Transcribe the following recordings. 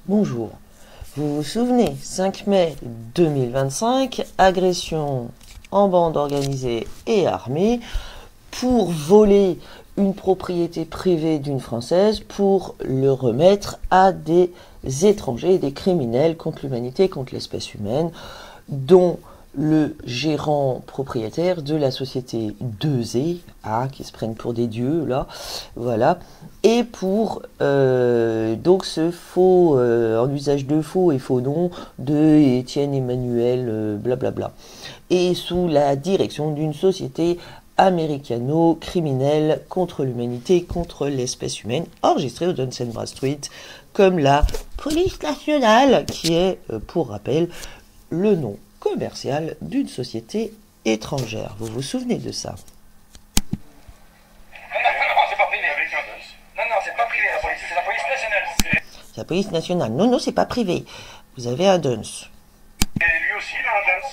Bonjour. Vous vous souvenez, 5 mai 2025, agression en bande organisée et armée pour voler une propriété privée d'une Française pour le remettre à des étrangers, des criminels contre l'humanité, contre l'espèce humaine, dont le gérant propriétaire de la société 2E, qui se prennent pour des dieux, là, voilà, et pour donc ce faux, en usage de faux et faux nom de Étienne Emmanuel, blablabla, et sous la direction d'une société américano-criminelle contre l'humanité, contre l'espèce humaine, enregistrée au Dun & Bradstreet comme la police nationale, qui est, pour rappel, le nom commercial d'une société étrangère. Vous vous souvenez de ça? Non, c'est pas privé. Avec un DUNS. Non, c'est pas privé la police, c'est la police nationale. C'est la police nationale. Non, c'est pas privé. Vous avez un DUNS. Et lui aussi, il a un DUNS.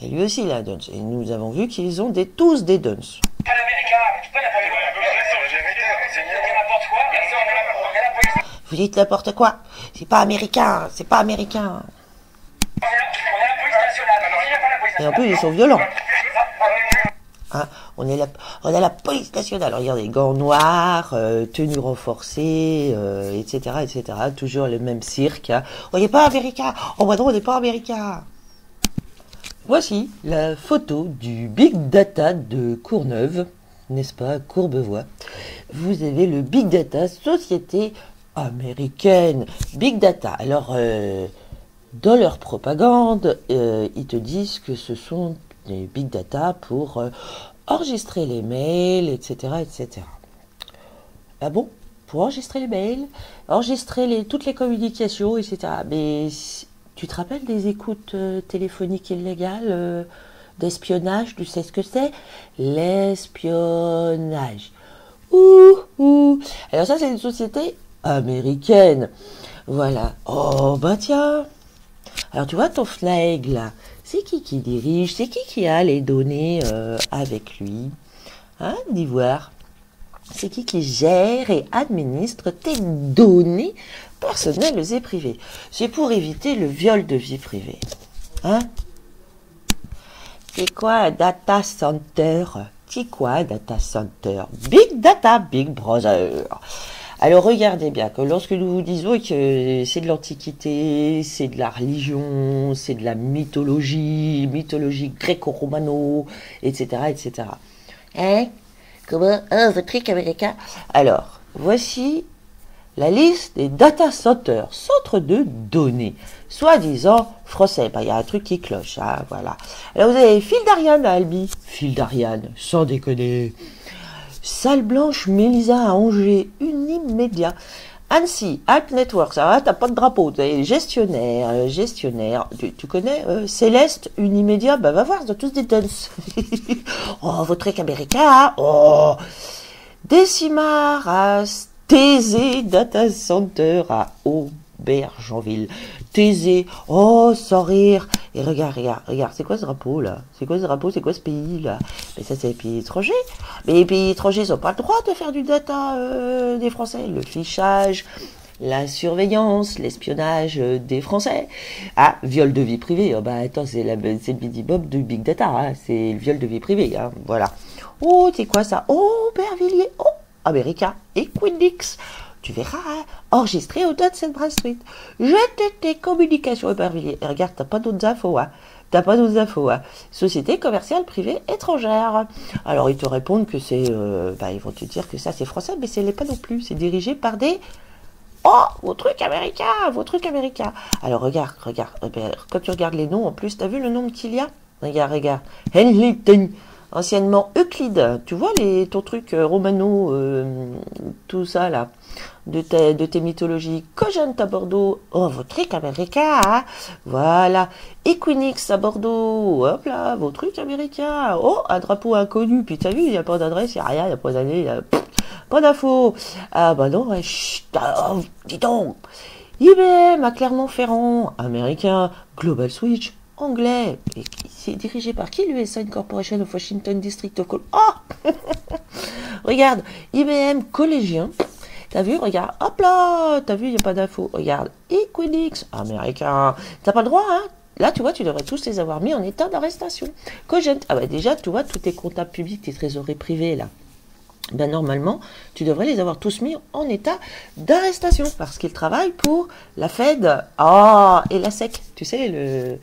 Et lui aussi, il a un DUNS. Et nous avons vu qu'ils ont tous des DUNS. Pas l'américain, tu peux n'importe quoi. C'est la vérité, c'est n'importe quoi. Bien sûr, on est la police. Vous dites n'importe quoi. C'est pas américain, c'est pas américain. On est la police nationale. Et en plus, ils sont violents. Hein, on a la police nationale. Regardez, gants noirs, tenues renforcées, etc. Toujours le même cirque. Hein. On n'est pas américain. Oh, bah non, on n'est pas américain. Voici la photo du Big Data de Courneuve, n'est-ce pas, Courbevoie. Vous avez le Big Data, société américaine. Big Data. Alors, dans leur propagande, ils te disent que ce sont des Big Data pour enregistrer les mails, etc. Ah bon? Pour enregistrer les mails, enregistrer toutes les communications, etc. Mais tu te rappelles des écoutes téléphoniques illégales, d'espionnage? Tu sais ce que c'est? L'espionnage. Ouh. Alors ça, c'est une société américaine. Voilà. Oh, bah tiens. Alors tu vois ton flag là, c'est qui dirige, c'est qui a les données avec lui, hein, d'Ivoire. C'est qui gère et administre tes données personnelles et privées. C'est pour éviter le viol de vie privée. Hein? C'est quoi un data center? C'est quoi un data center? Big Data, Big Brother. Alors regardez bien que lorsque nous vous disons que c'est de l'Antiquité, c'est de la religion, c'est de la mythologie gréco-romano, etc. Hein? Comment? Votre truc américain? Alors, voici la liste des data centers, centres de données, soi-disant français. Il y a un truc qui cloche, hein, voilà. Alors vous avez Fil d'Ariane à Albi. Fil d'Ariane, sans déconner. Salle Blanche Mélisa à Angers, Unimédia. Annecy, Alp Networks, ça va, t'as pas de drapeau, t'es gestionnaire. Tu connais Céleste, Unimédia, bah va voir, ils ont tous des DUNS. Oh, votre truc américain, hein. Oh. Décimar à Thésée Data Center à Aubergenville. Thésée, oh, sans rire. Et regarde, c'est quoi ce drapeau là? C'est quoi ce pays là? Mais ça c'est les pays étrangers. Mais les pays étrangers n'ont pas le droit de faire du data des Français. Le fichage, la surveillance, l'espionnage des Français. Ah, viol de vie privée. Oh, bah attends, c'est le minimum de Big Data, hein. C'est le viol de vie privée, hein. Voilà. Oh, c'est quoi ça? Oh, Aubervilliers. Oh, America. Equinix. Tu verras, hein, enregistré au Dun & Bradstreet. Jette tes communications éparpillées. Et regarde, t'as pas d'autres infos, hein. Société commerciale privée étrangère. Alors, ils te répondent que c'est... ils vont te dire que ça, c'est français, mais ce n'est pas non plus. C'est dirigé par des... Oh, vos trucs américains. Alors, regarde. Quand tu regardes les noms, en plus, t'as vu le nom qu'il y a? Regarde. Henleyton. Anciennement Euclide. Tu vois ton truc romano, tout ça, là. De tes mythologies. Cogent à Bordeaux. Oh, vos trucs américains, hein. Voilà. Equinix à Bordeaux. Hop là, vos trucs américains. Oh, un drapeau inconnu. Puis t'as vu, il n'y a pas d'adresse, il n'y a rien, il n'y a pas d'année, pas d'infos. Ah bah non, chut, oh, dis donc. IBM à Clermont-Ferrand. Américain. Global Switch. Anglais. Et c'est dirigé par qui, l'USN Corporation of Washington District of Columbia? Oh. Regarde, IBM collégien. T'as vu, regarde, hop là, t'as vu, il n'y a pas d'info. Regarde, Equinix, américain. T'as pas le droit, hein. Là, tu vois, tu devrais tous les avoir mis en état d'arrestation. Cogent, ah bah déjà, tu vois, tous tes comptables publics, tes trésoreries privées, là. Ben normalement, tu devrais les avoir tous mis en état d'arrestation parce qu'ils travaillent pour la Fed et la SEC. Tu sais,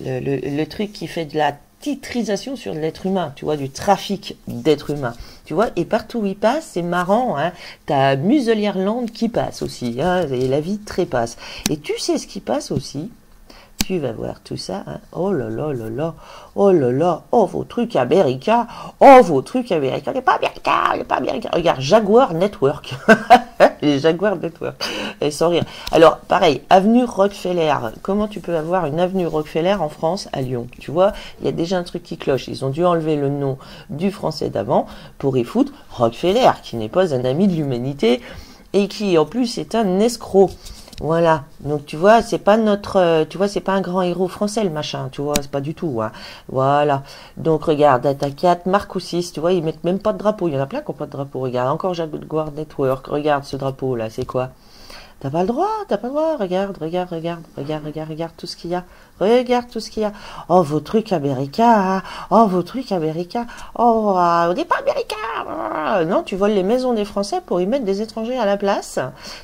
le truc qui fait de la titrisation sur l'être humain, tu vois, du trafic d'êtres humains. Tu vois, et partout où il passe, c'est marrant, hein, t'as Muselièrland qui passe aussi, hein, et la vie trépasse. Et tu sais ce qui passe aussi? Tu vas voir tout ça, hein. Oh là là là là, oh là là, oh vos trucs américains, oh vos trucs américains, il n'est pas américain, il n'est pas américain. Regarde, Jaguar Network, les Jaguar Network, et sans rire. Alors, pareil, avenue Rockefeller, comment tu peux avoir une avenue Rockefeller en France, à Lyon? Tu vois, il y a déjà un truc qui cloche, ils ont dû enlever le nom du français d'avant pour y foutre Rockefeller, qui n'est pas un ami de l'humanité, et qui en plus est un escroc. Voilà, donc tu vois, c'est pas notre, tu vois, c'est pas un grand héros français le machin, tu vois, c'est pas du tout, hein. Voilà, donc regarde, Data 4, Marco 6, tu vois, ils mettent même pas de drapeau, il y en a plein qui n'ont pas de drapeau, regarde, encore Jaguar Network, regarde ce drapeau là, c'est quoi? T'as pas le droit, regarde, regarde tout ce qu'il y a, regarde tout ce qu'il y a. Oh, vos trucs américains, hein. Oh, vos trucs américains, oh, on n'est pas américains. Non, tu voles les maisons des Français pour y mettre des étrangers à la place.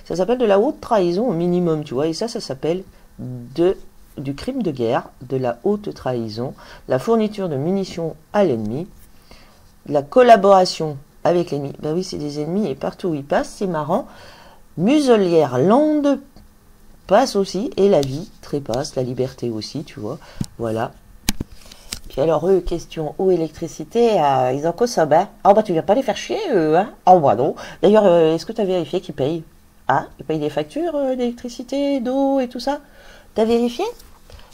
Ça s'appelle de la haute trahison au minimum, tu vois, et ça s'appelle du crime de guerre, de la haute trahison, la fourniture de munitions à l'ennemi, la collaboration avec l'ennemi. Ben oui, c'est des ennemis et partout où ils passent, c'est marrant. Muselièrland passe aussi, et la vie trépasse, la liberté aussi, tu vois, voilà. Puis alors, eux, question eau, électricité, ils en consomment, hein. Ah bah tu viens pas les faire chier, eux, hein. Ah bah non. D'ailleurs, est-ce que tu as vérifié qu'ils payent? Ah, ils payent des factures d'électricité, d'eau et tout ça? T'as vérifié?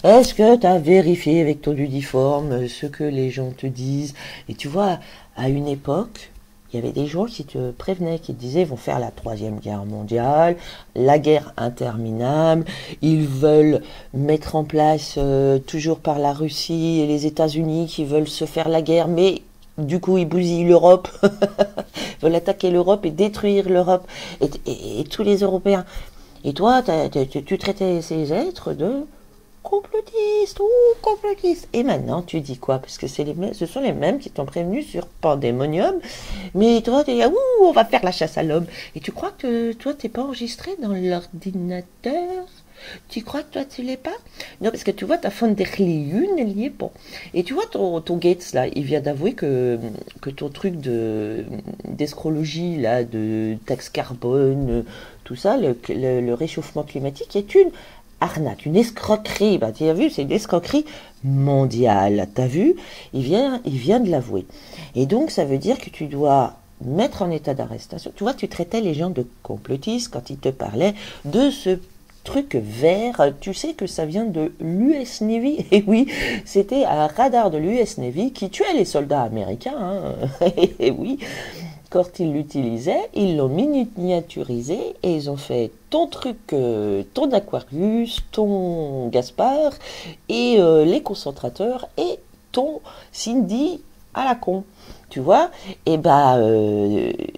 Est-ce que tu as vérifié avec ton uniforme ce que les gens te disent? Et tu vois, à une époque, il y avait des gens qui te prévenaient, qui te disaient, ils vont faire la Troisième Guerre mondiale, la guerre interminable, ils veulent mettre en place, toujours par la Russie et les États-Unis, qui veulent se faire la guerre, mais du coup, ils bousillent l'Europe, ils veulent attaquer l'Europe et détruire l'Europe, et tous les Européens. Et toi, tu traitais ces êtres de complotiste ou complotiste. Et maintenant, tu dis quoi? Parce que ce sont les mêmes qui t'ont prévenu sur Pandemonium. Mais toi, tu dis, ouh, on va faire la chasse à l'homme. Et tu crois que toi, t'es pas enregistré dans l'ordinateur? Tu crois que toi, tu l'es pas? Non, parce que tu vois, ta von der Leyen, elle y est pas. Et tu vois, ton Gates, là, il vient d'avouer que ton truc d'escrologie, là, de taxe carbone, tout ça, le réchauffement climatique est une arnaque, une escroquerie. Bah, tu as vu, c'est une escroquerie mondiale. Tu as vu? Il vient de l'avouer. Et donc, ça veut dire que tu dois mettre en état d'arrestation. Tu vois, tu traitais les gens de complotistes quand ils te parlaient de ce truc vert. Tu sais que ça vient de l'US Navy. Et oui, c'était un radar de l'US Navy qui tuait les soldats américains. Hein. Et oui. Quand ils l'utilisaient, ils l'ont miniaturisé et ils ont fait ton truc, ton Aquarius, ton Gaspard et les concentrateurs et ton Cindy à la con. Tu vois? Et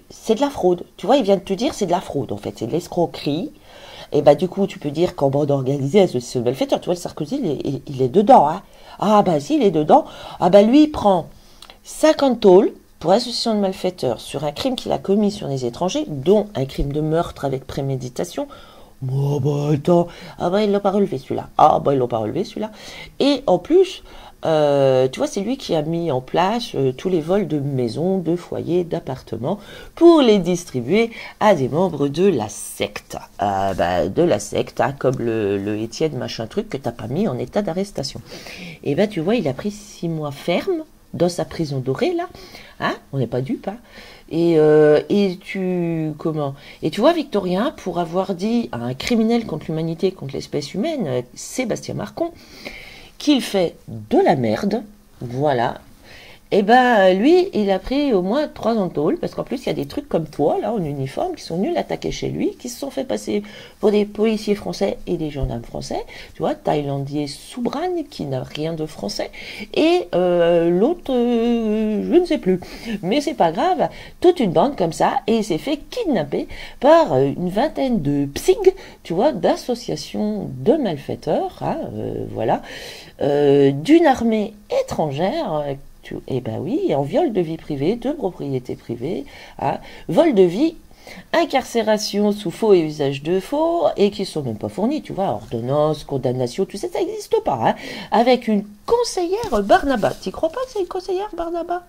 c'est de la fraude. Tu vois, il vient de te dire c'est de la fraude en fait, c'est de l'escroquerie. Et du coup, tu peux dire qu'en bande organisée, c'est le malfaiteur. Tu vois, le Sarkozy, il est dedans. Hein. Ah bah si, il est dedans. Ah bah lui, il prend 50 tôles pour association de malfaiteurs sur un crime qu'il a commis sur des étrangers, dont un crime de meurtre avec préméditation. Oh bah attends, ah bah ils l'ont pas relevé celui-là. Ah bah ils l'ont pas relevé celui-là. Et en plus, tu vois, c'est lui qui a mis en place tous les vols de maisons, de foyers, d'appartements pour les distribuer à des membres de la secte. De la secte, hein, comme le Étienne machin truc que t'as pas mis en état d'arrestation. Et tu vois, il a pris 6 mois ferme dans sa prison dorée, là. Hein, on n'est pas dupes, hein. Et tu vois, Victorien, pour avoir dit à un criminel contre l'humanité, contre l'espèce humaine, Sébastien Marcon, qu'il fait de la merde, voilà, Et ben lui, il a pris au moins 3 ans de tôle, parce qu'en plus il y a des trucs comme toi, là, en uniforme, qui sont venus l'attaquer chez lui, qui se sont fait passer pour des policiers français et des gendarmes français, tu vois, thaïlandais Soubran, qui n'a rien de français, et l'autre, je ne sais plus, mais c'est pas grave, toute une bande comme ça, et il s'est fait kidnapper par une vingtaine de PSIG, tu vois, d'associations de malfaiteurs, hein, voilà, d'une armée étrangère. Eh ben oui, en viol de vie privée, de propriété privée, hein, vol de vie, incarcération sous faux et usage de faux, et qui sont même pas fournis, tu vois, ordonnance, condamnation, tout ça, ça n'existe pas, hein, avec une conseillère Barnaba. Tu crois pas que c'est une conseillère Barnaba?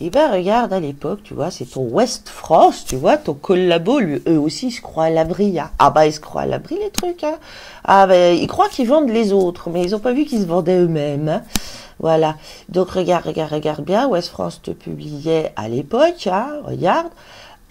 Eh ben regarde, à l'époque, tu vois, c'est ton West France, tu vois, ton collabo, lui, eux aussi, ils se croient à l'abri, hein. Ah bah, ils se croient à l'abri, les trucs, hein. Ah ben, ils croient qu'ils vendent les autres, mais ils ont pas vu qu'ils se vendaient eux-mêmes, hein. Voilà. Donc, regarde bien, West France te publiait à l'époque, hein, regarde,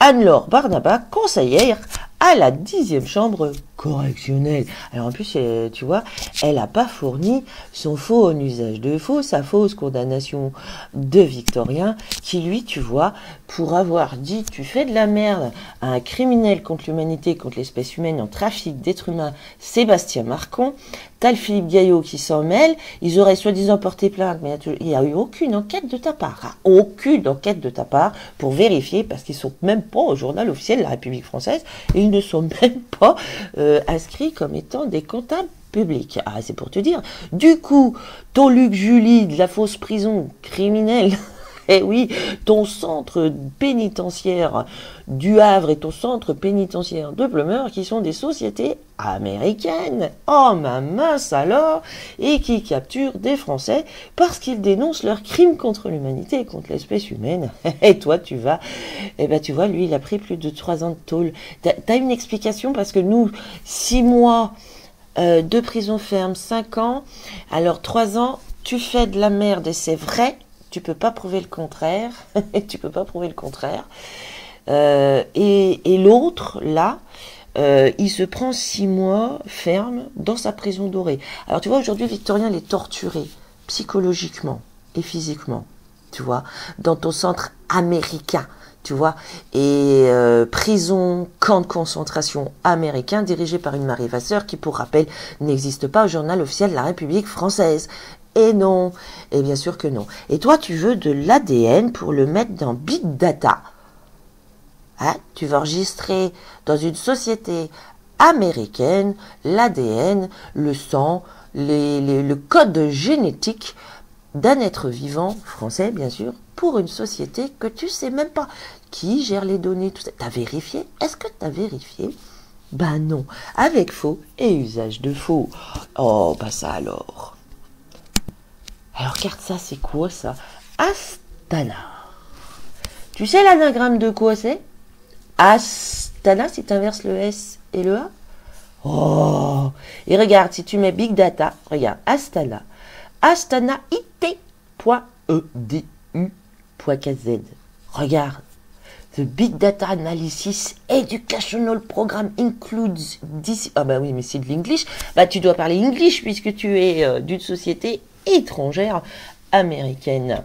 Anne-Laure Barnaba, conseillère à la 10e chambre correctionnelle. Alors en plus, tu vois, elle n'a pas fourni son faux en usage de faux, sa fausse condamnation de Victorien, qui lui, tu vois, pour avoir dit tu fais de la merde à un criminel contre l'humanité, contre l'espèce humaine en trafic d'êtres humains, Sébastien Marcon, t'as le Philippe Gaillot qui s'en mêle, ils auraient soi-disant porté plainte, mais il n'y a eu aucune enquête de ta part, hein, aucune enquête de ta part pour vérifier, parce qu'ils sont même pas au journal officiel de la République française, et ils ne sont même pas inscrits comme étant des comptables publics. Ah, c'est pour te dire. Du coup, ton Luc Julie de la fausse prison criminelle, eh oui, ton centre pénitentiaire du Havre et ton centre pénitentiaire de Pleumeur, qui sont des sociétés américaines, oh ma mince alors, et qui capturent des Français parce qu'ils dénoncent leurs crimes contre l'humanité et contre l'espèce humaine. Et toi, tu vas, eh ben tu vois, lui, il a pris plus de 3 ans de tôle. T'as une explication? Parce que nous, 6 mois de prison ferme, 5 ans, alors 3 ans, tu fais de la merde et c'est vrai. Tu peux pas prouver le contraire. Tu peux pas prouver le contraire. Et l'autre, là, il se prend 6 mois ferme dans sa prison dorée. Alors, tu vois, aujourd'hui, Victorien, il est torturé psychologiquement et physiquement, tu vois, dans ton centre américain, tu vois, et prison, camp de concentration américain dirigé par une Marie Vasseur qui, pour rappel, n'existe pas au journal officiel de la République française. Et non, et bien sûr que non. Et toi, tu veux de l'ADN pour le mettre dans Big Data. Hein? Tu vas enregistrer dans une société américaine l'ADN, le sang, le code génétique d'un être vivant, français bien sûr, pour une société que tu sais même pas. Qui gère les données, tout ça. T'as vérifié? Est-ce que t'as vérifié? Ben non, avec faux et usage de faux. Oh, bah ça alors. Alors, regarde ça, c'est quoi ça? Astana. Tu sais l'anagramme de quoi c'est? Astana, si tu inverses le S et le A. Oh! Et regarde, si tu mets Big Data, regarde, Astana. Astana IT.edu.kz. Regarde. The Big Data Analysis Educational Program includes this... Ah bah oui, mais c'est de l'English. Bah tu dois parler English puisque tu es d'une société étrangère américaine,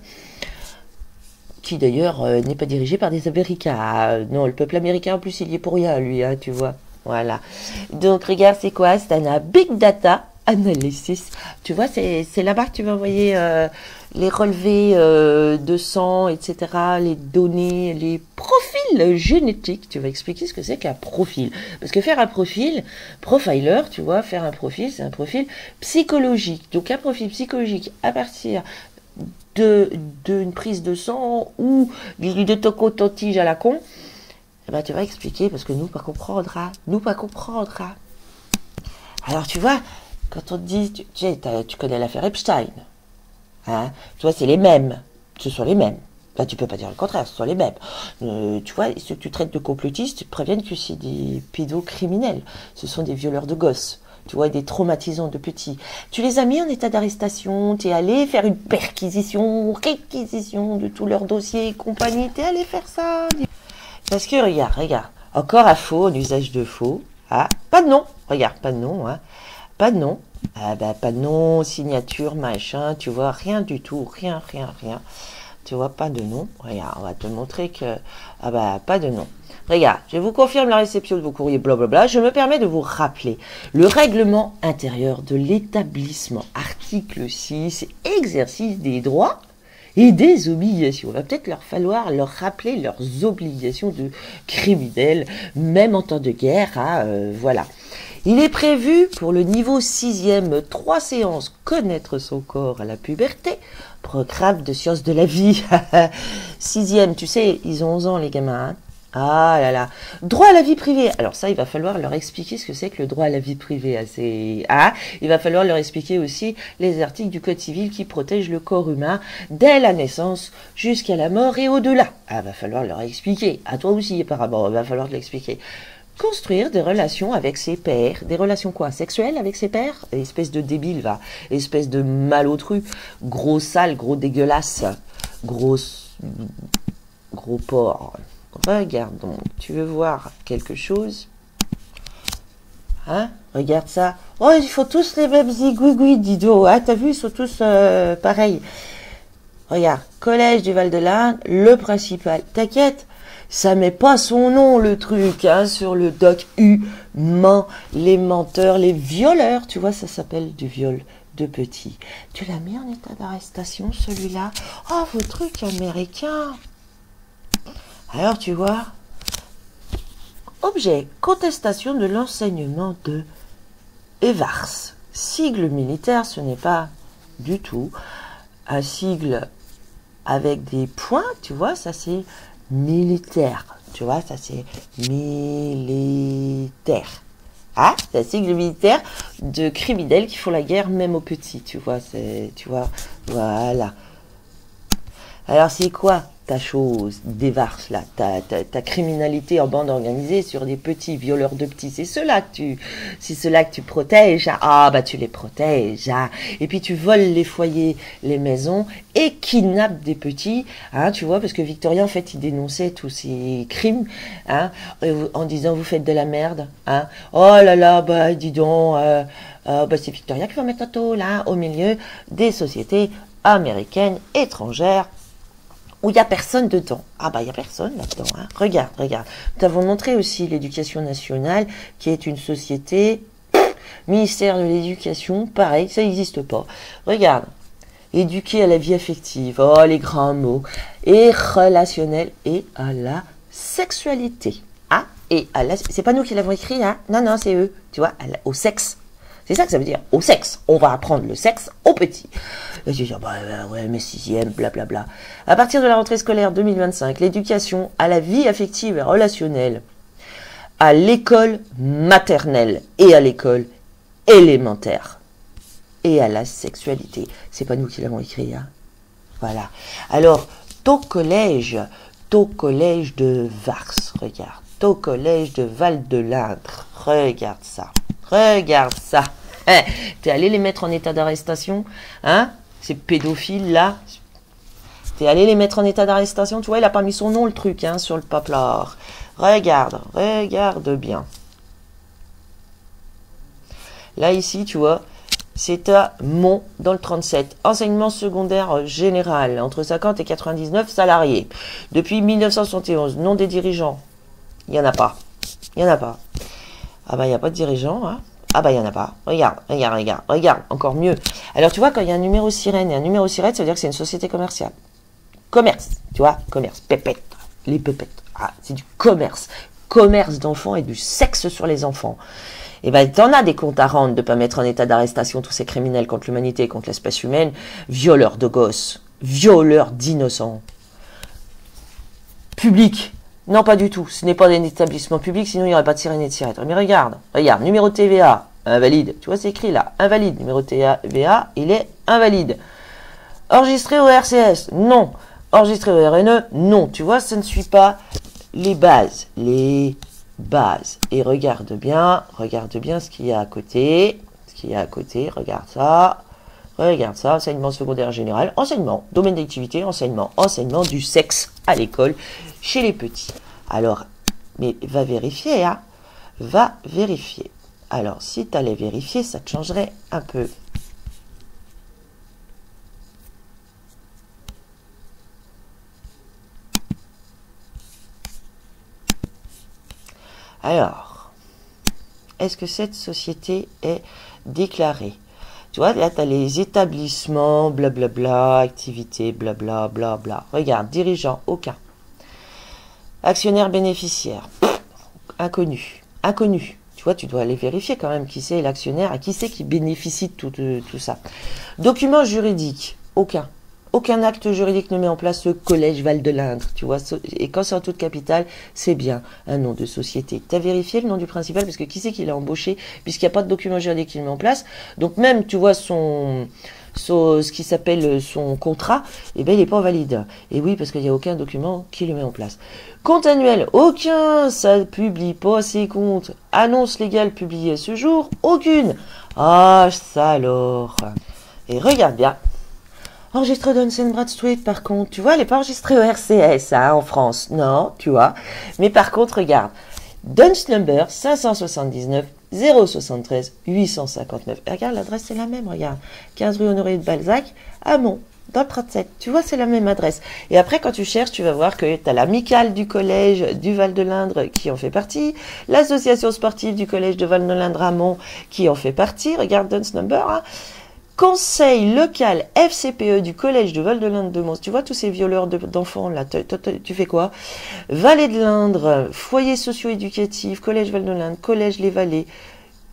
qui d'ailleurs n'est pas dirigée par des Américains. Non, le peuple américain en plus il y est pour rien lui, hein, tu vois. Voilà. Donc regarde, c'est quoi? C'est un Big Data Analysis. Tu vois, c'est là-bas que tu vas envoyer les relevés de sang, etc., les données, les profils génétiques. Tu vas expliquer ce que c'est qu'un profil. Parce que faire un profil, profiler, tu vois, faire un profil, c'est un profil psychologique. Donc un profil psychologique à partir d'une prise de sang ou de toco-tige à la con, eh ben, tu vas expliquer, parce que nous pas comprendre, hein. Nous pas comprendre, hein. Alors tu vois, quand on te dit, tu connais l'affaire Epstein, hein, tu vois, c'est les mêmes, ce sont les mêmes. Là, tu peux pas dire le contraire, ce sont les mêmes. Tu vois, ceux que tu traites de complotistes, tu te préviennent que c'est des pédocriminels, ce sont des violeurs de gosses, tu vois, des traumatisants de petits. Tu les as mis en état d'arrestation, tu es allé faire une perquisition, réquisition de tous leurs dossiers et compagnie, tu es allé faire ça. Parce que, regarde, encore un faux, un usage de faux, ah, pas de nom, regarde, pas de nom, hein. Pas de nom, ah bah, pas de nom, signature, machin, tu vois, rien du tout, rien. Tu vois, pas de nom. Regarde, on va te montrer que... Ah bah, pas de nom. Regarde, je vous confirme la réception de vos courriers, blablabla. Je me permets de vous rappeler le règlement intérieur de l'établissement. Article 6, exercice des droits et des obligations. Il va peut-être leur falloir leur rappeler leurs obligations de criminels, même en temps de guerre. Voilà. Il est prévu pour le niveau 6e, 3 séances, connaître son corps à la puberté, programme de sciences de la vie. 6e, tu sais, ils ont 11 ans les gamins. Hein. Ah là là. Droit à la vie privée. Alors ça, il va falloir leur expliquer ce que c'est que le droit à la vie privée. Il va falloir leur expliquer aussi les articles du Code civil qui protègent le corps humain dès la naissance jusqu'à la mort et au-delà. Va falloir leur expliquer. À toi aussi, apparemment, il va falloir te l'expliquer. Construire des relations avec ses pairs. Des relations quoi? Sexuelles avec ses pairs? Espèce de débile, va. Espèce de malotru. Gros sale, gros dégueulasse. Gros porc. Regarde donc. Tu veux voir quelque chose? Hein? Regarde ça. Oh, ils font tous les mêmes zigouigouis, Dido. Ah, t'as vu, ils sont tous pareils. Regarde. Collège du Val-de-Marne, le principal. T'inquiète. Ça met pas son nom, le truc, hein, sur le doc humain, les menteurs, les violeurs, tu vois, ça s'appelle du viol de petits. Tu l'as mis en état d'arrestation, celui-là? Oh, vos trucs américains. Alors, tu vois, objet, contestation de l'enseignement de EVARS. Sigle militaire, ce n'est pas du tout un sigle avec des points, tu vois, ça c'est... militaire, tu vois, ça c'est militaire. Ah, c'est un sigle militaire de criminels qui font la guerre même aux petits, tu vois, voilà. Alors c'est quoi ta chose, d'Evars, là, ta criminalité en bande organisée sur des petits violeurs de petits, c'est ceux-là que tu protèges, ah bah tu les protèges, et puis tu voles les foyers, les maisons, et kidnappes des petits, hein, tu vois, parce que Victorien, en fait, il dénonçait tous ces crimes, hein, en disant, vous faites de la merde, hein, oh là là, bah dis donc, bah c'est Victorien qui va mettre un taux, là, au milieu des sociétés américaines, étrangères, où il n'y a personne dedans. Ah bah il n'y a personne là-dedans. Hein. Regarde. Nous t'avons montré aussi l'éducation nationale, qui est une société, ministère de l'éducation, pareil, ça n'existe pas. Regarde, éduquer à la vie affective, oh les grands mots, et relationnel, et à la sexualité. Ah, et à la... C'est pas nous qui l'avons écrit, hein. Non, c'est eux, tu vois, au sexe. C'est ça que ça veut dire, au sexe. On va apprendre le sexe aux petits. Et je dis, ouais, mais 6e, blablabla. À partir de la rentrée scolaire 2025, l'éducation à la vie affective et relationnelle, à l'école maternelle et à l'école élémentaire, et à la sexualité. C'est pas nous qui l'avons écrit, hein. Voilà. Alors, ton collège de Vars, regarde. Ton collège de Val-de-Lindre, regarde ça. Regarde ça. T'es allé les mettre en état d'arrestation, hein? Ces pédophiles-là. T'es allé les mettre en état d'arrestation. Tu vois, il a pas mis son nom, le truc, hein, sur le paplard. Regarde bien. Là, ici, tu vois, c'est à Mont, dans le 37. Enseignement secondaire général, entre 50 et 99 salariés. Depuis 1971, nom des dirigeants. Il n'y en a pas. Ah bah, il n'y a pas de dirigeant, hein. Ah bah, il n'y en a pas. Regarde, encore mieux. Alors, tu vois, quand il y a un numéro sirène et un numéro sirène, ça veut dire que c'est une société commerciale. Commerce, tu vois, commerce, pépette, les pépettes. Ah, c'est du commerce. Commerce d'enfants et du sexe sur les enfants. Et ben, t'en as des comptes à rendre de pas mettre en état d'arrestation tous ces criminels contre l'humanité et contre l'espèce humaine, violeurs de gosses, violeurs d'innocents. Public. Non, pas du tout. Ce n'est pas un établissement public, sinon il n'y aurait pas de sirène et de sirène. Mais regarde, numéro de TVA, invalide. Tu vois, c'est écrit là, invalide. Numéro de TVA, il est invalide. Enregistré au RCS, non. Enregistré au RNE, non. Tu vois, ça ne suit pas les bases. Et regarde bien ce qu'il y a à côté. Regarde ça, enseignement secondaire général, enseignement, domaine d'activité, enseignement du sexe à l'école, chez les petits. Alors, mais va vérifier, hein. Va vérifier. Alors, si tu allais vérifier, ça te changerait un peu. Alors, est-ce que cette société est déclarée? Tu vois, là, tu as les établissements, blablabla, activités, blablabla, bla. Regarde, dirigeant, aucun. Actionnaire bénéficiaire, inconnu. Inconnu. Tu vois, tu dois aller vérifier quand même qui c'est l'actionnaire, à qui c'est qui bénéficie de tout ça. Document juridique, aucun. Aucun acte juridique ne met en place le collège Val-de-l'Indre, tu vois. Et quand c'est en toute capitale, c'est bien un nom de société. Tu as vérifié le nom du principal, parce que qui c'est qui l'a embauché, puisqu'il n'y a pas de document juridique qui le met en place. Donc même, tu vois, ce qui s'appelle son contrat, eh ben, il n'est pas valide. Et oui, parce qu'il n'y a aucun document qui le met en place. Compte annuel, aucun, ça publie pas ses comptes. Annonce légale publiée ce jour, aucune. Ah, ça alors. Et regarde bien. Enregistré Duns Bradstreet, par contre, tu vois, elle n'est pas enregistrée au RCS, hein, en France. Non, tu vois. Mais par contre, regarde. Duns number 579 073 859. Et regarde, l'adresse c'est la même, regarde. 15 rue Honoré de Balzac, à Mont, dans le 37. Tu vois, c'est la même adresse. Et après, quand tu cherches, tu vas voir que tu as l'amicale du collège du Val-de-l'Indre qui en fait partie, l'association sportive du collège de Val-de-l'Indre à Mont qui en fait partie. Regarde Duns number, hein. Conseil local FCPE du collège de Val-de-l'Indre de Mons. Tu vois tous ces violeurs d'enfants là, tu fais quoi? Vallée de l'Indre, foyer socio-éducatif, collège Val-de-l'Indre, collège Les Vallées.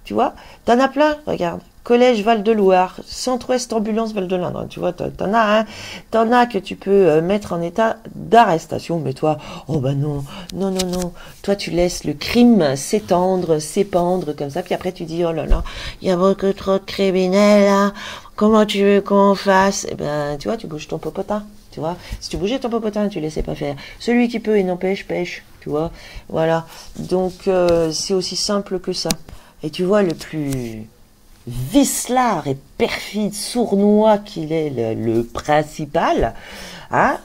Tu vois, t'en as plein, regarde. Collège Val-de-Loire, Centre-Ouest Ambulance Val-de-l'Indre. Tu vois, t'en as que tu peux mettre en état d'arrestation. Mais toi, oh ben non, non, non, non. Toi, tu laisses le crime s'étendre, s'épandre comme ça. Puis après, tu dis, oh là là, il y a beaucoup trop de criminels là. Comment tu veux qu'on fasse? Eh ben, tu vois, tu bouges ton popotin. Tu vois, si tu bougeais ton popotin, tu laissais pas faire. Celui qui peut et n'empêche, pêche. Tu vois, voilà. Donc, c'est aussi simple que ça. Et tu vois, le plus vicelard et perfide, sournois qu'il est le principal, hein,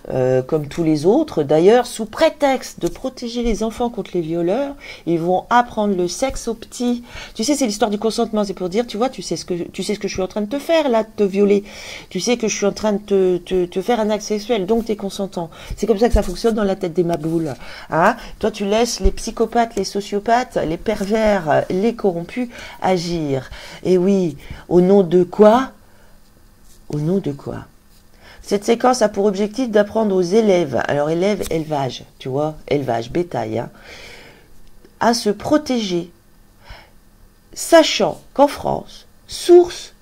comme tous les autres. D'ailleurs, sous prétexte de protéger les enfants contre les violeurs, ils vont apprendre le sexe aux petits. Tu sais, c'est l'histoire du consentement. C'est pour dire, tu vois, tu sais ce que je suis en train de te faire là, de te violer. Tu sais que je suis en train de te faire un acte sexuel, donc tu es consentant. C'est comme ça que ça fonctionne dans la tête des maboules. Hein. Toi, tu laisses les psychopathes, les sociopathes, les pervers, les corrompus agir. Et oui, au nom de quoi? Au nom de quoi? Cette séquence a pour objectif d'apprendre aux élèves, alors élèves, élevage, tu vois, élevage, bétail, hein, à se protéger, sachant qu'en France, source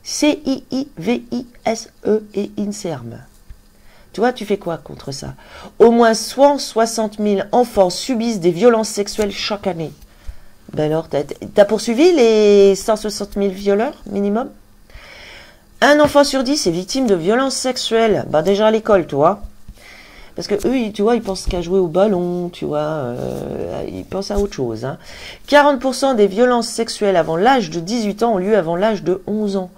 CIIVISE et INSERM. Tu vois, tu fais quoi contre ça? Au moins 160 000 enfants subissent des violences sexuelles chaque année. Ben alors, t'as poursuivi les 160 000 violeurs minimum? Un enfant sur 10 est victime de violences sexuelles. Ben déjà à l'école, tu vois. Parce que eux, tu vois, ils pensent qu'à jouer au ballon, tu vois. Ils pensent à autre chose. Hein. 40% des violences sexuelles avant l'âge de 18 ans ont lieu avant l'âge de 11 ans.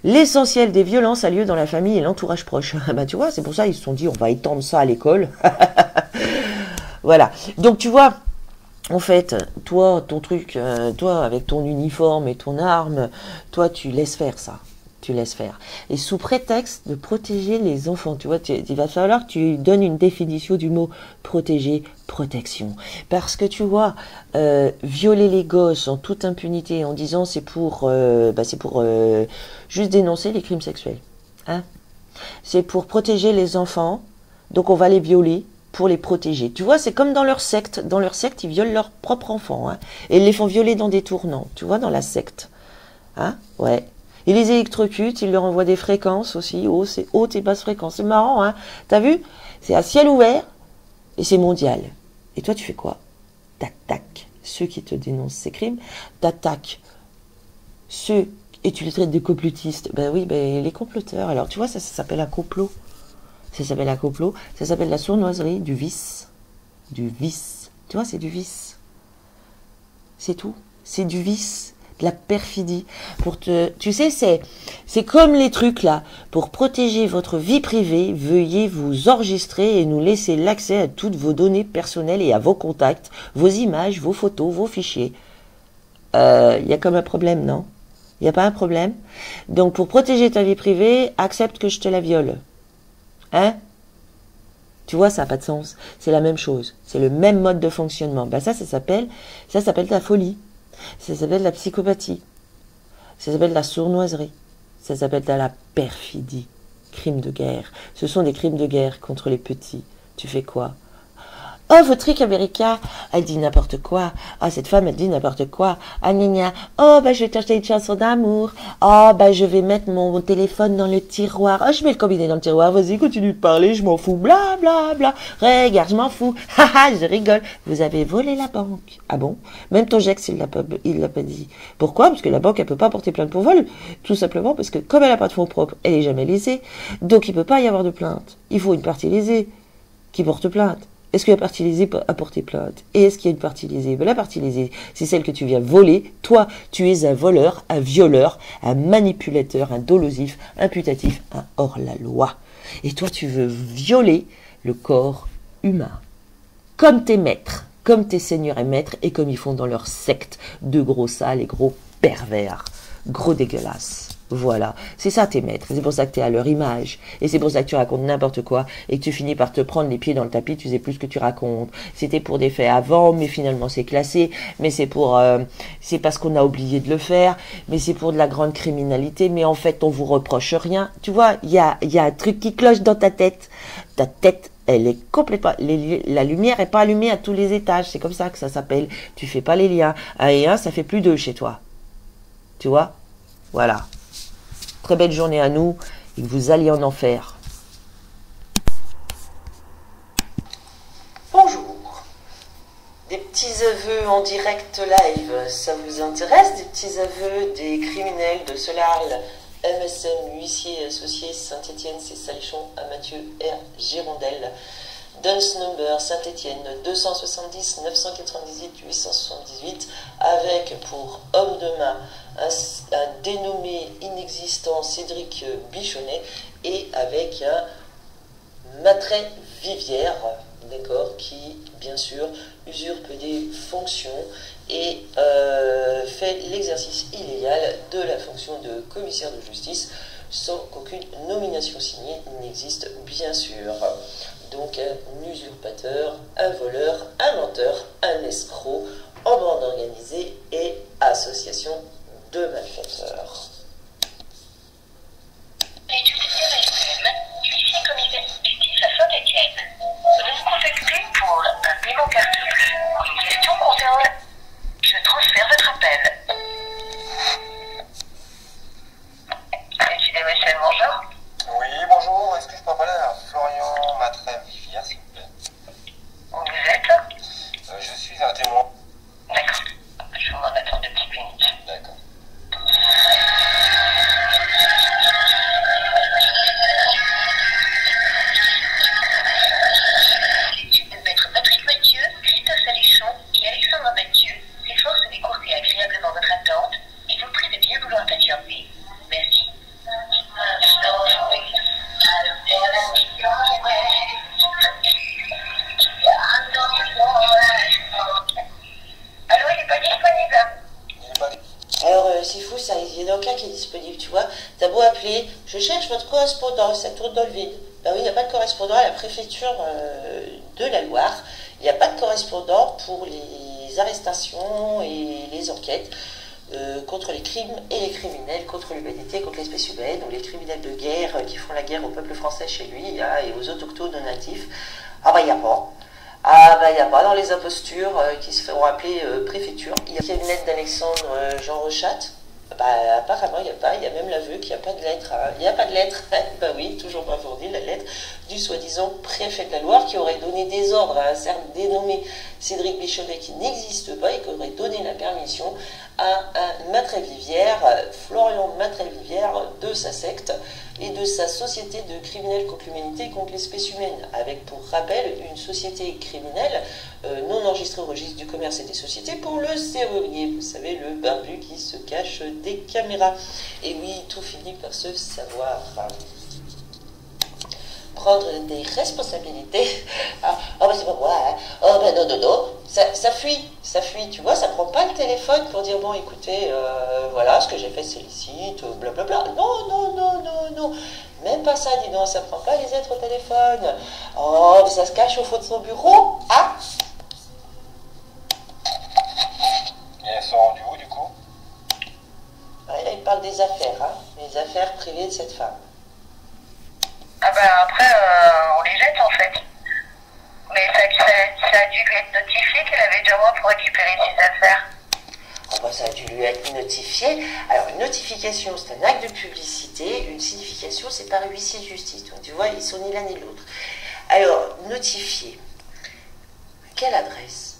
L'essentiel des violences a lieu dans la famille et l'entourage proche. Ben tu vois, c'est pour ça qu'ils se sont dit, on va étendre ça à l'école. Voilà. Donc tu vois, en fait, toi, ton truc, toi, avec ton uniforme et ton arme, toi, tu laisses faire ça. Tu laisses faire. Et sous prétexte de protéger les enfants, tu vois, il va falloir que tu donnes une définition du mot protéger, protection. Parce que tu vois, violer les gosses en toute impunité en disant c'est pour juste dénoncer les crimes sexuels. Hein, c'est pour protéger les enfants, donc on va les violer pour les protéger. Tu vois, c'est comme dans leur secte. Dans leur secte, ils violent leurs propres enfants. Hein, et ils les font violer dans des tournants. Tu vois, dans la secte. Hein, ouais. Ils les électrocutent, ils leur envoient des fréquences aussi, hautes et basses fréquences. C'est marrant, hein? T'as vu? C'est à ciel ouvert et c'est mondial. Et toi, tu fais quoi? T'attaques ceux qui te dénoncent ces crimes, t'attaques ceux, et tu les traites de complotistes. Ben oui, ben les comploteurs. Alors, tu vois, ça s'appelle un complot. Ça s'appelle un complot. Ça s'appelle la sournoiserie, du vice. Du vice. Tu vois, c'est du vice. C'est tout. C'est du vice. De la perfidie. Tu sais, c'est comme les trucs là. Pour protéger votre vie privée, veuillez vous enregistrer et nous laisser l'accès à toutes vos données personnelles et à vos contacts, vos images, vos photos, vos fichiers. Y a comme un problème, non? Il n'y a pas un problème? Donc, pour protéger ta vie privée, accepte que je te la viole. Hein? Tu vois, ça n'a pas de sens. C'est la même chose. C'est le même mode de fonctionnement. Ben ça s'appelle la folie. Ça s'appelle la psychopathie. Ça s'appelle la sournoiserie. Ça s'appelle la perfidie. Crimes de guerre. Ce sont des crimes de guerre contre les petits. Tu fais quoi? Oh, votre truc américain, elle dit n'importe quoi. Oh, cette femme, elle dit n'importe quoi. Ah, gna gna. Oh, bah, je vais t'acheter une chanson d'amour. Oh, bah, je vais mettre mon téléphone dans le tiroir. Oh, je mets le combiné dans le tiroir. Vas-y, continue de parler, je m'en fous. Bla, bla, bla. Regarde, je m'en fous. Haha, je rigole. Vous avez volé la banque. Ah bon? Même ton Gex, il l'a pas dit. Pourquoi? Parce que la banque, elle peut pas porter plainte pour vol. Tout simplement parce que, comme elle a pas de fonds propres, elle est jamais lésée. Donc, il peut pas y avoir de plainte. Il faut une partie lésée qui porte plainte. Est-ce que la partie lésée a porté plainte? Et est-ce qu'il y a une partie lésée? Ben, la partie lésée, c'est celle que tu viens voler. Toi, tu es un voleur, un violeur, un manipulateur, un dolosif, un putatif, un hors-la-loi. Et toi, tu veux violer le corps humain. Comme tes maîtres, comme tes seigneurs et maîtres, et comme ils font dans leur secte de gros sales et gros pervers, gros dégueulasses. Voilà, c'est ça tes maîtres, c'est pour ça que tu es à leur image, et c'est pour ça que tu racontes n'importe quoi, et que tu finis par te prendre les pieds dans le tapis, tu sais plus ce que tu racontes. C'était pour des faits avant, mais finalement c'est classé, mais c'est parce qu'on a oublié de le faire, mais c'est pour de la grande criminalité, mais en fait on vous reproche rien. Tu vois, il y a un truc qui cloche dans ta tête. Ta tête, elle est complètement... la lumière n'est pas allumée à tous les étages, c'est comme ça que ça s'appelle. Tu fais pas les liens. 1 et 1, ça fait plus 2 chez toi. Tu vois? Voilà. Très belle journée à nous et que vous alliez en enfer. Bonjour. Des petits aveux en direct live, ça vous intéresse? Des petits aveux des criminels de Solal, MSM, huissier associé Saint-Étienne, c'est Salichon, à Mathieu R. Girondel. Dunce number Saint-Étienne 270 998 878 avec pour homme de main un dénommé inexistant Cédric Bichonnet et avec un Matret Vivière, d'accord, qui bien sûr usurpe des fonctions et fait l'exercice illégal de la fonction de commissaire de justice sans qu'aucune nomination signée n'existe bien sûr. Donc un usurpateur, un voleur, un menteur, un escroc, en bande organisée et association de malfaiteurs. Huissier commissaire de justice à Saint-Étienne. Vous nous contactez pour un paiement carte bleue ou une question concerne... Je transfère votre appel. MSN, bonjour. Oui, bonjour. Est-ce que je peux parler à Florian Matret-Vivière, s'il vous plaît? Vous êtes? Je suis un témoin. D'accord. Je vous en attends 2 petites minutes. D'accord. L'étude de maître Patrick Mathieu, Christophe Salichon et Alexandre Mathieu s'efforcent d'écourter agréablement votre attente et vous prie de bien vouloir patienter. Merci. Alors, il n'est pas disponible. Alors, c'est fou ça, il n'y en a aucun qui est disponible, tu vois. T'as beau appeler, je cherche votre correspondant, ça tourne dans le vide. Ben oui, il n'y a pas de correspondant à la préfecture de la Loire. Il n'y a pas de correspondant pour les arrestations et les enquêtes contre les crimes et les criminels, contre l'humanité, contre l'espèce humaine, ou les criminels de guerre qui font la guerre au peuple français chez lui et aux autochtones natifs. Ah bah il n'y a pas. Ah bah il n'y a pas dans les impostures qui se feront appeler préfecture. Il y a une lettre d'Alexandre Jean Rochat. Bah apparemment il n'y a pas, il y a même l'aveu qu'il n'y a pas de lettre. Hein. Il n'y a pas de lettre. Bah oui, toujours pas fourni la lettre du soi-disant préfet de la Loire qui aurait donné des ordres à un certain dénommé Cédric Bichonnet qui n'existe pas et qui aurait donné la permission à un Matret-Vivière, Florian Matret-Vivière, de sa secte et de sa société de criminels contre l'humanité et contre l'espèce humaine, avec pour rappel une société criminelle non enregistrée au registre du commerce et des sociétés pour le serrurier, vous savez, le barbu qui se cache des caméras. Et oui, tout finit par se savoir. prendre des responsabilités. Ah, oh, ben c'est pas moi, hein. Oh, ben non, non, non. Ça fuit, tu vois, ça prend pas le téléphone pour dire, bon, écoutez, voilà, ce que j'ai fait, c'est licite, blablabla. Non, non, non, non, non. Même pas ça, dis donc, ça prend pas les êtres au téléphone. Oh, ça se cache au fond de son bureau. Ah! Et elles sont rendues où, du coup? Ouais, là, il parle des affaires, hein, les affaires privées de cette femme. Ah ben après, on les jette en fait. Mais ça a dû lui être notifié qu'elle avait 2 mois pour récupérer ses affaires. Oh, bah, ça a dû lui être notifié. Alors, une notification, c'est un acte de publicité. Une signification, c'est par huissier de justice. Donc, tu vois, ils sont ni l'un ni l'autre. Alors, notifié. À quelle adresse?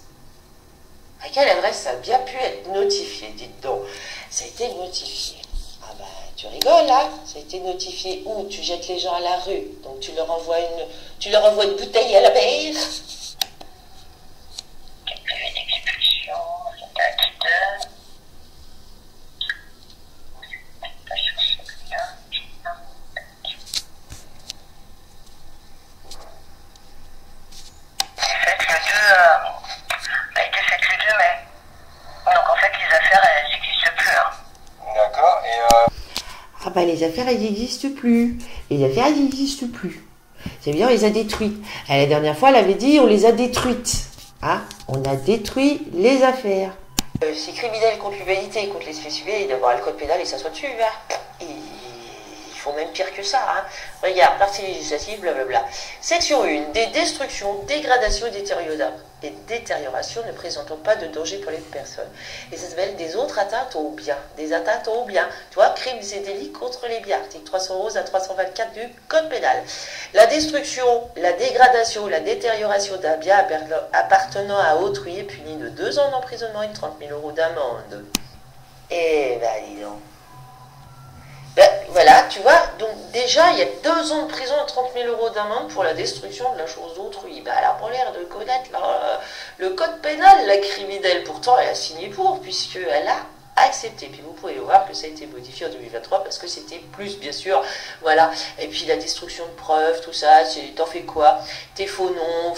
À quelle adresse ça a bien pu être notifié? Dites donc. Ça a été notifié. Ah bah, tu rigoles, là? Ça a été notifié où? Tu jettes les gens à la rue. Donc, tu leur envoies une bouteille à la mer. Une expulsion, c'est acte de... Pas chercher bien. A été faite le 2 mai. Donc en fait les affaires elles n'existent plus. Hein. D'accord, Ah bah les affaires elles n'existent plus. Les affaires elles n'existent plus. C'est bien, on les a détruites. La dernière fois elle avait dit on les a détruites. Ah, on a détruit les affaires. C'est criminel contre l'humanité, contre l'espèce humaine, d'avoir le code pénal et ça soit dessus. Hein. Ils font même pire que ça. Hein. Regarde, partie législative, blablabla. Section 1. Des destructions, dégradations et détériorations ne présentant pas de danger pour les personnes. Et ça s'appelle des autres atteintes aux biens. Des atteintes aux biens. Tu vois, crimes et délits contre les biens. Article 311 à 324 du code pénal. La destruction, la dégradation, la détérioration d'un bien appartenant à autrui est punie de 2 ans d'emprisonnement et de 30 000 € d'amende. Eh ben, dis donc. Ben, voilà, tu vois, donc déjà, il y a 2 ans de prison et 30 000 € d'amende pour la destruction de la chose d'autrui. Ben, elle a pas l'air de connaître le code pénal, la criminelle. Pourtant, elle a signé pour, puisqu'elle a accepté. Puis vous pouvez voir que ça a été modifié en 2023 parce que c'était plus, bien sûr. Voilà. Et puis la destruction de preuves, tout ça, t'en fais quoi? Tes faux noms,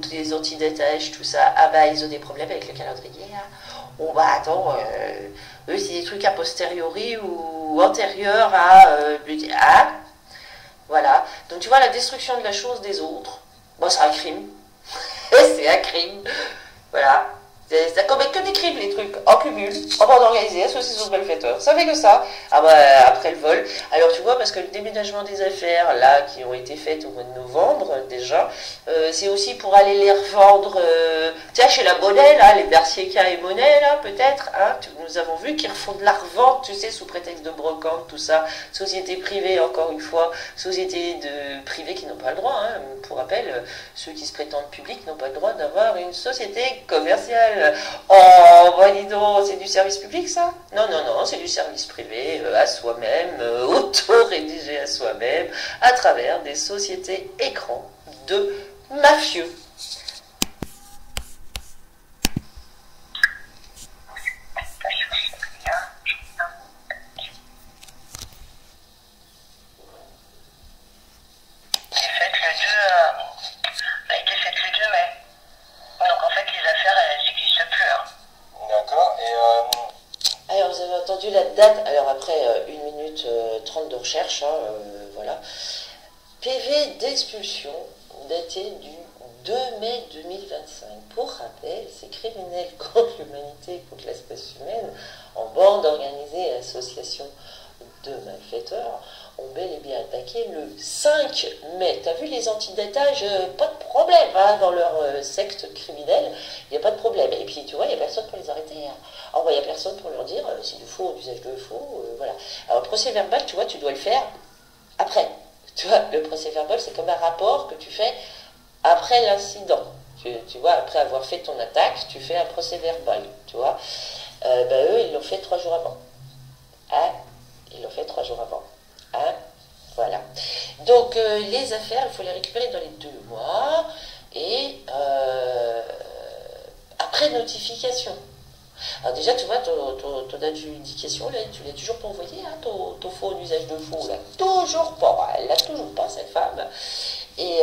tes anti-détaches, tout ça. Ah bah, ils ont des problèmes avec le calendrier. Hein. Oh bah, attends, eux, c'est des trucs a posteriori ou antérieurs à... ah, voilà. Donc tu vois, la destruction de la chose des autres, bon, c'est un crime. C'est un crime. Voilà. Ça commet que des crimes, les trucs, en cumul, en bande organisée, association de malfaiteurs. Ça fait que ça. Ah bah, après le vol. Alors tu vois, parce que le déménagement des affaires, là, qui ont été faites au mois de novembre, déjà, c'est aussi pour aller les revendre, tiens, chez la Monnaie, là, les Bercier-K et Monnaie, là, peut-être, hein, nous avons vu qu'ils refont de la revente, tu sais, sous prétexte de brocante, tout ça. Société privée, encore une fois, sociétés privées qui n'ont pas le droit, hein. Pour rappel, ceux qui se prétendent publics n'ont pas le droit d'avoir une société commerciale. Oh, bah dis donc, c'est du service public ça? Non, non, non, c'est du service privé à soi-même, auto-rédigé à soi-même, à travers des sociétés écrans de mafieux. La date, alors après 1 minute 30 de recherche, hein, voilà. PV d'expulsion daté du 2 mai 2025. Pour rappel, ces criminels contre l'humanité et contre l'espèce humaine, en bande organisée et association de malfaiteurs, ont bel et bien attaqué le 5 mai. T'as vu les antidétages, pas de problème hein, dans leur secte criminelle, il n'y a pas de problème. Et puis tu vois, il n'y a personne pour les arrêter. Hein. Alors il n'y a personne pour leur dire c'est du faux, d'usage de faux, voilà. Alors le procès verbal, tu vois, tu dois le faire après. Tu vois, le procès verbal, c'est comme un rapport que tu fais après l'incident. Tu vois, après avoir fait ton attaque, tu fais un procès verbal, tu vois. Eux, ils l'ont fait 3 jours avant. Hein? Ils l'ont fait 3 jours avant. Hein? Voilà. Donc, les affaires, il faut les récupérer dans les 2 mois. Et après notification. Alors déjà, tu vois, ton adjudication, là, tu l'as toujours pas envoyé, hein, ton faux en usage de faux, là. Toujours pas. Elle l'a toujours pas, cette femme. Et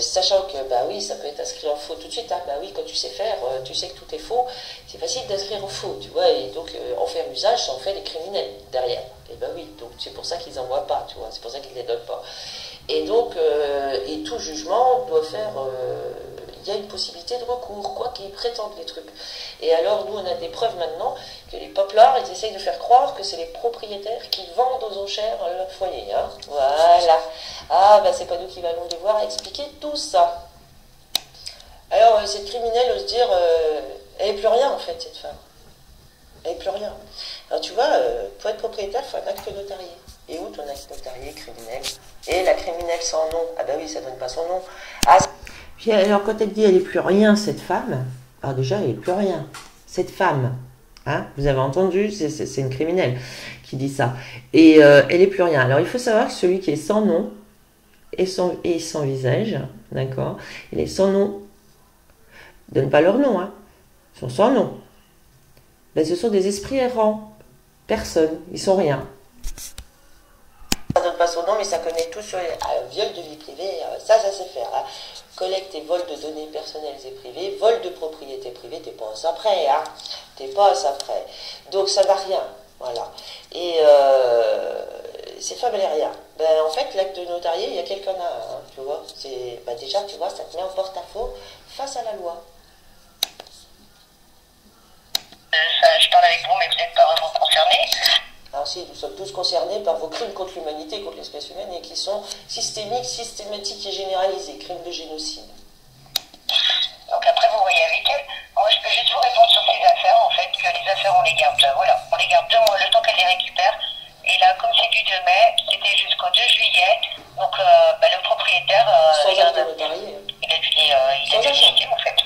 sachant que, bah oui, ça peut être inscrit en faux tout de suite, hein, bah oui, quand tu sais faire, tu sais que tout est faux, c'est facile d'inscrire en faux, tu vois, et donc en faire usage, ça en fait des criminels derrière. Et bah oui, donc c'est pour ça qu'ils n'envoient pas, tu vois, c'est pour ça qu'ils ne les donnent pas. Et donc, et tout jugement doit faire, il y a une possibilité de recours, quoi qu'ils prétendent les trucs. Et alors, nous, on a des preuves maintenant que les poplards, ils essayent de faire croire que c'est les propriétaires qui vendent aux enchères leur foyer. Hein. Voilà. Ah, ben c'est pas nous qui allons devoir expliquer tout ça. Alors, cette criminelle ose dire, elle n'est plus rien, en fait, cette femme. Elle n'est plus rien. Alors, tu vois, pour être propriétaire, il faut un acte notarié. Et où ton acte notarié criminel? Et la criminelle sans nom. Ah ben oui, ça donne pas son nom. Ah, puis alors, quand elle dit elle n'est plus rien, cette femme, alors déjà, elle n'est plus rien. Cette femme, hein, vous avez entendu, c'est une criminelle qui dit ça. Et elle n'est plus rien. Alors, il faut savoir que celui qui est sans nom et sans visage, d'accord, il est sans nom, ne donnent pas leur nom, hein, ils sont sans nom. Ben, ce sont des esprits errants. Personne, ils sont rien. Ça donne pas son nom, mais ça connaît tout sur les viol de vie privée, ça sait faire. Hein. Collecte et vol de données personnelles et privées, vol de propriété privée, t'es pas à ça près, hein. T'es pas à ça près. Donc ça n'a rien, voilà. Et cette femme, elle est rien. Ben, en fait, l'acte de notarié, il y a quelqu'un là, hein, tu vois. Ben, déjà, tu vois, ça te met en porte-à-faux face à la loi. Je parle avec vous, mais vous n'êtes pas vraiment concernés. Alors si, nous sommes tous concernés par vos crimes contre l'humanité, contre l'espèce humaine, et qui sont systémiques, systématiques et généralisés, crimes de génocide. Donc après, vous voyez avec elle. Moi, je peux juste vous répondre sur ces affaires, en fait, que les affaires, on les garde, voilà, on les garde 2 mois, le temps qu'elle les récupère. Et là, comme c'est du 2 mai, c'était jusqu'au 2 juillet, donc le propriétaire... Sans acte de notarié. Il a dû les quitter, en fait.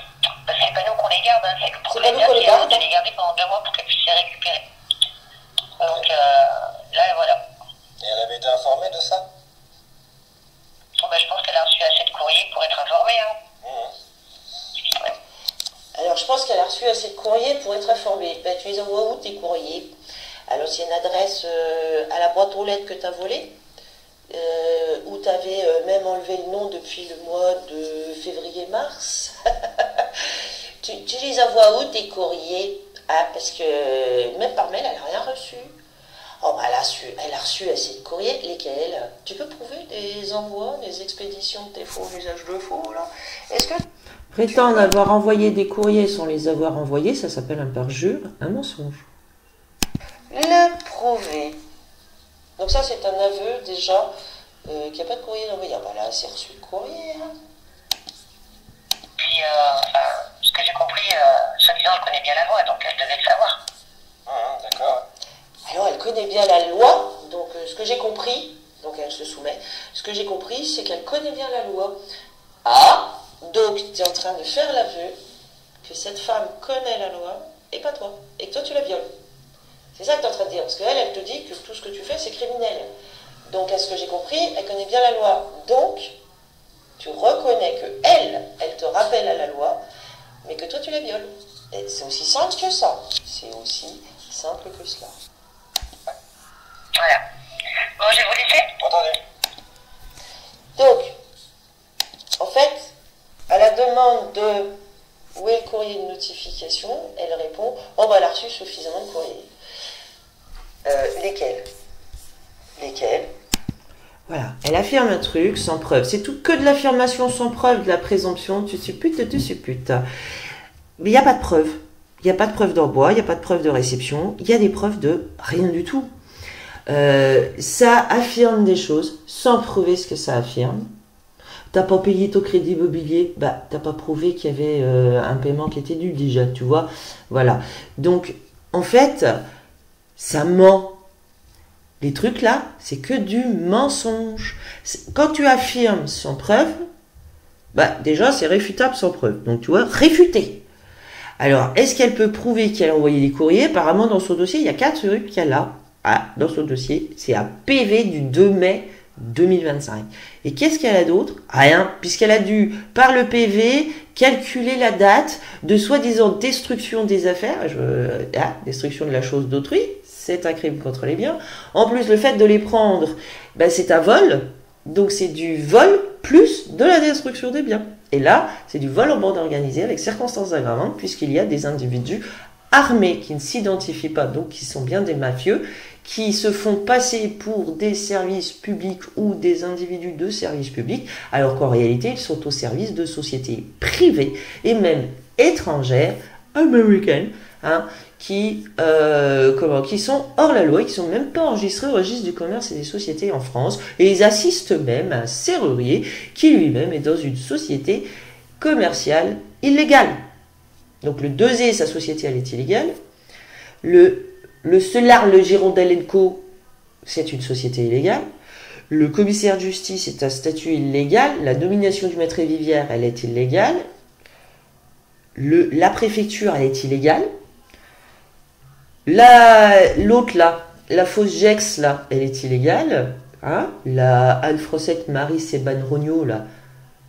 Parce que c'est pas nous qu'on les garde, hein, c'est le propriétaire qui a dû les garder pendant 2 mois pour qu'elle puisse les récupérer. Donc là, voilà. Et elle avait été informée de ça? Je pense qu'elle a reçu assez de courriers pour être informée. Hein. Mmh. Ouais. Alors, je pense qu'elle a reçu assez de courriers pour être informée. Ben, tu les envoies où, tes courriers? Alors, c'est une adresse à la boîte aux lettres que tu as volée, où tu avais même enlevé le nom depuis le mois de février-mars. tu les envoies où, tes courriers? Ah, parce que même par mail, elle n'a rien reçu. Oh, bah, elle a reçu assez de courriers. Lesquels? Tu peux prouver des envois, des expéditions de tes faux usages de faux, là? Est-ce que... Prétendre avoir envoyé des courriers sans les avoir envoyés, ça s'appelle un perjure, un mensonge. Le prouver. Donc ça, c'est un aveu, déjà, qu'il n'y a pas de courrier d'envoyé. Ah, bah là, c'est reçu de courrier, hein. Puis, ce que j'ai compris, soi-disant, elle connaît bien la loi, donc elle devait le savoir. D'accord. Alors, elle connaît bien la loi, donc ce que j'ai compris, donc elle se soumet, ce que j'ai compris, c'est qu'elle connaît bien la loi. Ah, donc tu es en train de faire l'aveu que cette femme connaît la loi, et pas toi, et que toi tu la violes. C'est ça que tu es en train de dire, parce qu'elle, elle te dit que tout ce que tu fais, c'est criminel. Donc, à ce que j'ai compris, elle connaît bien la loi. Donc, tu reconnais que elle te rappelle à la loi, mais que toi tu la violes. Et c'est aussi simple que ça. C'est aussi simple que cela. Voilà. Bon, je vais vous laisser. Entendu. Donc, en fait, à la demande de où est le courrier de notification, elle répond « Oh, bah, elle a reçu suffisamment de courriers. » Lesquels? Voilà, elle affirme un truc sans preuve. C'est tout que de l'affirmation sans preuve, de la présomption, tu supputes. Mais il n'y a pas de preuve. Il n'y a pas de preuve d'envoi, il n'y a pas de preuve de réception, il y a des preuves de rien du tout. Ça affirme des choses sans prouver ce que ça affirme. T'as pas payé ton crédit immobilier, bah t'as pas prouvé qu'il y avait un paiement qui était dû déjà, tu vois. Voilà. Donc, en fait, ça ment. Les trucs là, c'est que du mensonge. Quand tu affirmes sans preuve, bah déjà c'est réfutable sans preuve. Donc tu vois, réfuté. Alors, est-ce qu'elle peut prouver qu'elle a envoyé les courriers? Apparemment, dans son dossier, il y a 4 trucs qu'elle a. Ah, dans son dossier, c'est un PV du 2 mai 2025. Et qu'est-ce qu'elle a d'autre? Rien, puisqu'elle a dû, par le PV, calculer la date de soi-disant destruction des affaires. Destruction de la chose d'autrui, c'est un crime contre les biens. En plus, le fait de les prendre, ben, c'est un vol. Donc c'est du vol plus de la destruction des biens. Et là, c'est du vol en bande organisée avec circonstances aggravantes, puisqu'il y a des individus armés qui ne s'identifient pas, donc qui sont bien des mafieux, qui se font passer pour des services publics ou des individus de services publics, alors qu'en réalité, ils sont au service de sociétés privées et même étrangères, américaines, qui sont hors la loi, qui ne sont même pas enregistrés au registre du commerce et des sociétés en France, et ils assistent même à un serrurier qui lui-même est dans une société commerciale illégale. Donc le 2E, sa société, elle est illégale. Le Solar, le Girondel & Co, c'est une société illégale. Le commissaire de justice est un statut illégal. La nomination du maître Vivière, elle est illégale. La préfecture, elle est illégale. L'autre là, la fausse Gex là, elle est illégale. La Anne Frossette Marie Séban Rognaud là,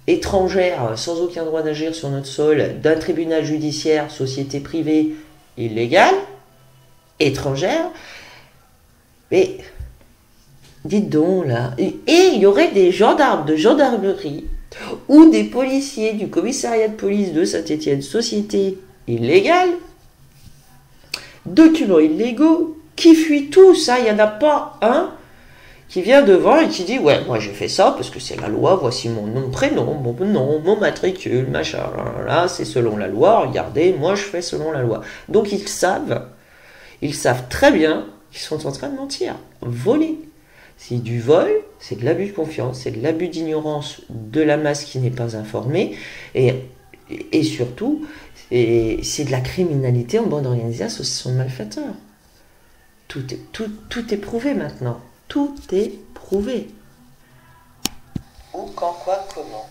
étrangère, sans aucun droit d'agir sur notre sol, d'un tribunal judiciaire, société privée, illégale, étrangère. Mais dites donc là, et il y aurait des gendarmes de gendarmerie ou des policiers du commissariat de police de Saint-Étienne, société illégale, documents illégaux, qui fuient tous, il n'y en a pas un qui vient devant et qui dit « Ouais, moi j'ai fait ça parce que c'est la loi, voici mon nom, prénom, mon nom, mon matricule, machin, là, c'est selon la loi, regardez, moi je fais selon la loi. » Donc ils savent très bien qu'ils sont en train de mentir, voler. C'est du vol, c'est de l'abus de confiance, c'est de l'abus d'ignorance de la masse qui n'est pas informée, et surtout, c'est de la criminalité en bande organisée association de malfaiteurs. Tout est prouvé maintenant. Tout est prouvé. Où, quand, quoi, comment?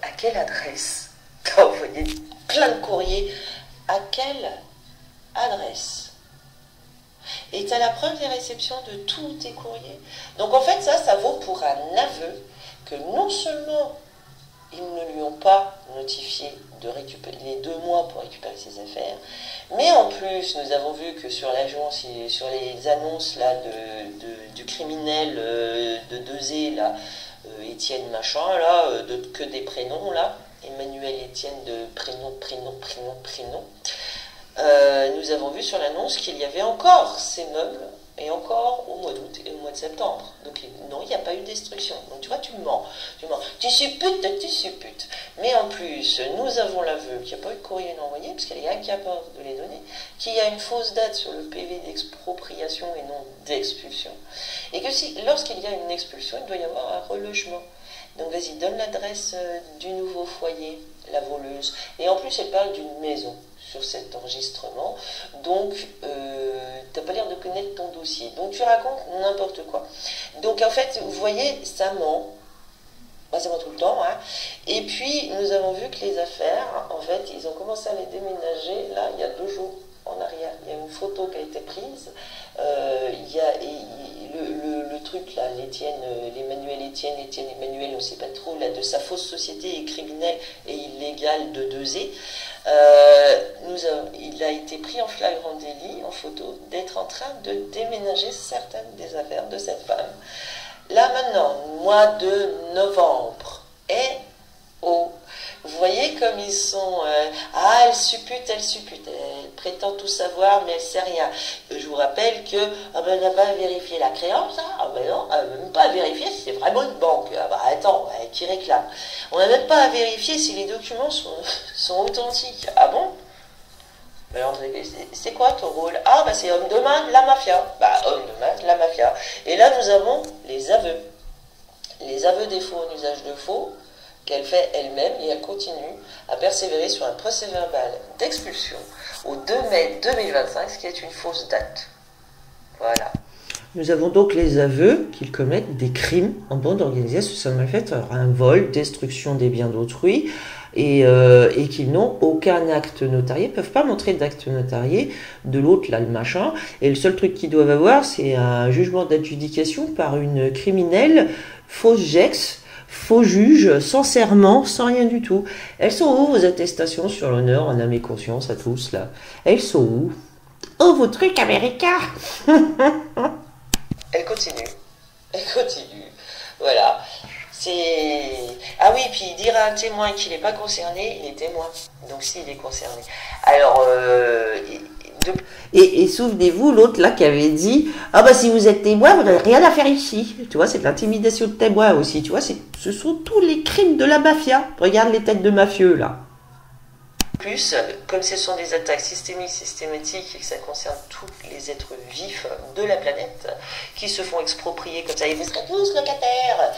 À quelle adresse? T'as envoyé plein de courriers. À quelle adresse? Et tu as la preuve des réceptions de tous tes courriers. Donc en fait, ça vaut pour un aveu que non seulement ils ne lui ont pas notifié de récupérer les 2 mois pour récupérer ses affaires, mais en plus, nous avons vu que sur l'agence, sur les annonces là du criminel de 2E, là, Étienne machin, là, que des prénoms, là, Emmanuel Étienne de prénom, nous avons vu sur l'annonce qu'il y avait encore ces meubles, et encore au mois d'août et au mois de septembre. Donc non, il n'y a pas eu de destruction. Donc tu vois, tu mens. Tu supputes. Mais en plus, nous avons l'aveu qu'il n'y a pas eu de courrier envoyé, parce qu'elle est incapable de les donner, qu'il y a une fausse date sur le PV d'expropriation et non d'expulsion. Et que lorsqu'il y a une expulsion, il doit y avoir un relogement. Donc vas-y, donne l'adresse du nouveau foyer, la voleuse. Et en plus, elle parle d'une maison sur cet enregistrement. Donc, t'as pas l'air de connaître ton dossier. Donc, tu racontes n'importe quoi. Donc, en fait, vous voyez, ça ment. Ça ment tout le temps. Et puis, nous avons vu que les affaires, en fait, ils ont commencé à les déménager, là, il y a 2 jours en arrière. Il y a une photo qui a été prise. Il y a le truc, là, l'Emmanuel Étienne Emmanuel, on ne sait pas trop, là, de sa fausse société criminelle et illégale de 2E. Il a été pris en flagrant délit, en photo, d'être en train de déménager certaines des affaires de cette femme. Là maintenant, mois de novembre, vous voyez comme ils sont, elle suppute, elle prétend tout savoir, mais elle sait rien. Je vous rappelle que, elle n'a pas vérifié la créance, non, elle n'a même pas vérifié si c'est vraiment une banque. Attends, qui réclame. On n'a même pas à vérifier si les documents sont authentiques. Ah bon? Alors, c'est quoi ton rôle? C'est homme de main de la mafia. Homme de main de la mafia. Et là, nous avons les aveux. Les aveux des faux en usage de faux, qu'elle fait elle-même, et elle continue à persévérer sur un procès verbal d'expulsion au 2 mai 2025, ce qui est une fausse date. Voilà. Nous avons donc les aveux qu'ils commettent des crimes en bande organisée association de malfaiteurs. Un vol, destruction des biens d'autrui, et qu'ils n'ont aucun acte notarié, ne peuvent pas montrer d'acte notarié de l'autre, là, le machin. Et le seul truc qu'ils doivent avoir, c'est un jugement d'adjudication par une criminelle, fausse gex, faux juge, sans serment, sans rien du tout. Elles sont où vos attestations sur l'honneur en âme et conscience à tous, là? Elles sont où? Oh, vos trucs américains. Elle continue. Elle continue. Voilà. C'est... Ah oui, puis dire à un témoin qu'il n'est pas concerné, il est témoin. Donc s'il est concerné. Alors, et souvenez-vous, l'autre là qui avait dit « Ah bah si vous êtes témoin, vous n'avez rien à faire ici. » Tu vois, c'est de l'intimidation de témoin aussi. Tu vois, ce sont tous les crimes de la mafia. Regarde les têtes de mafieux là. Plus, comme ce sont des attaques systématiques et que ça concerne tous les êtres vifs de la planète qui se font exproprier comme ça, et vous serez tous locataires,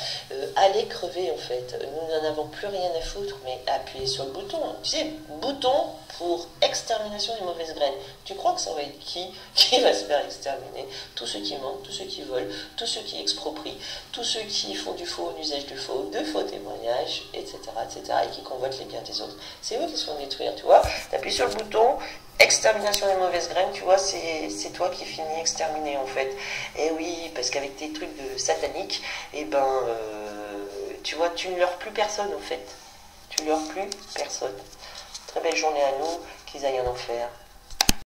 allez crever en fait. Nous n'en avons plus rien à foutre, mais appuyez sur le bouton. Tu sais, bouton pour extermination des mauvaises graines. Tu crois que ça va être qui va se faire exterminer? Tous ceux qui mentent, tous ceux qui volent, tous ceux qui exproprient, tous ceux qui font du faux, un usage de faux témoignages, etc., etc., et qui convoitent les biens des autres. C'est eux qui se font détruire, tu vois. Tu appuies sur le bouton, extermination des mauvaises graines, tu vois, c'est toi qui finis exterminé en fait. Et oui, parce qu'avec tes trucs de satanique, eh ben, tu vois, tu ne leurres plus personne en fait. Tu ne leurres plus personne. Très belle journée à nous, qu'ils aillent en enfer.